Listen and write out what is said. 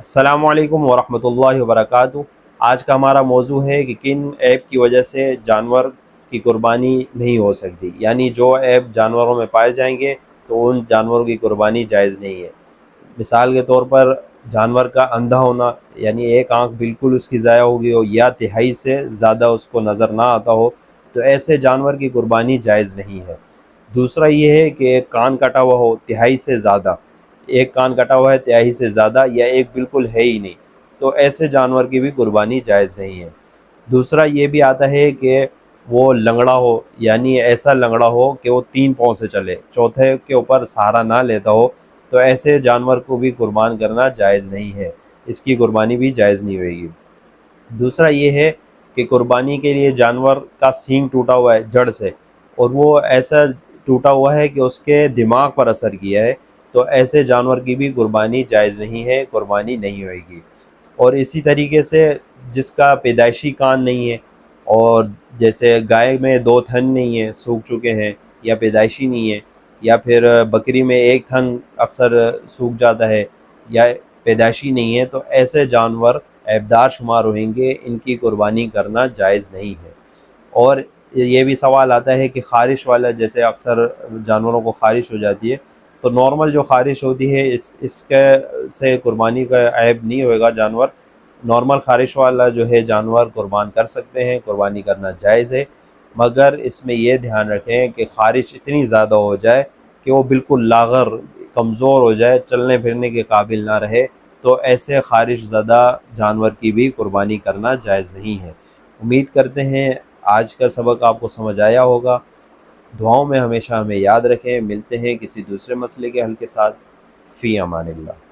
السلام علیکم ورحمۃ اللہ وبرکاتہ۔ آج کا ہمارا موضوع ہے کہ کن عیب کی وجہ سے جانور کی قربانی نہیں ہو سکتی، یعنی جو عیب جانوروں میں پائے جائیں گے تو ان جانوروں کی قربانی جائز نہیں ہے۔ مثال کے طور پر جانور کا اندھا ہونا، یعنی ایک آنکھ بالکل اس کی ضائع ہو گئی ہو یا تہائی سے زیادہ اس کو نظر نہ آتا ہو، تو ایسے جانور کی قربانی جائز نہیں ہے۔ دوسرا یہ ہے کہ ایک کان کٹا ہوا ہو تہائی سے زیادہ، ایک کان کٹا ہوا ہے تہائی سے زیادہ یا ایک بالکل ہے ہی نہیں، تو ایسے جانور کی بھی قربانی جائز نہیں ہے۔ دوسرا یہ بھی آتا ہے کہ وہ لنگڑا ہو، یعنی ایسا لنگڑا ہو کہ وہ 3 پاؤں سے چلے، چوتھے کے اوپر سہارا نہ لیتا ہو، تو ایسے جانور کو بھی قربان کرنا جائز نہیں ہے، اس کی قربانی بھی جائز نہیں ہوئے گی۔ دوسرا یہ ہے کہ قربانی کے لیے جانور کا سینگ ٹوٹا ہوا ہے جڑ سے، اور وہ ایسا ٹوٹا ہوا ہے کہ اس کے دماغ پر اثر کیا ہے، تو ایسے جانور کی بھی قربانی جائز نہیں ہے، قربانی نہیں ہوئے گی۔ اور اسی طریقے سے جس کا پیدائشی کان نہیں ہے، اور جیسے گائے میں 2 تھن نہیں ہیں، سوکھ چکے ہیں یا پیدائشی نہیں ہے، یا پھر بکری میں 1 تھن اکثر سوکھ جاتا ہے یا پیدائشی نہیں ہے، تو ایسے جانور عیبدار شمار ہوئیں گے، ان کی قربانی کرنا جائز نہیں ہے۔ اور یہ بھی سوال آتا ہے کہ خارش والا، جیسے اکثر جانوروں کو خارش ہو جاتی ہے، تو نارمل جو خارش ہوتی ہے اس کے سے قربانی کا عیب نہیں ہوئے گا جانور، نارمل خارش والا جو ہے جانور قربان کر سکتے ہیں، قربانی کرنا جائز ہے، مگر اس میں یہ دھیان رکھیں کہ خارش اتنی زیادہ ہو جائے کہ وہ بالکل لاغر کمزور ہو جائے، چلنے پھرنے کے قابل نہ رہے، تو ایسے خارش زدہ جانور کی بھی قربانی کرنا جائز نہیں ہے۔ امید کرتے ہیں آج کا سبق آپ کو سمجھ آیا ہوگا۔ دعاؤں میں ہمیشہ ہمیں یاد رکھیں۔ ملتے ہیں کسی دوسرے مسئلے کے حل کے ساتھ۔ فی امان اللہ۔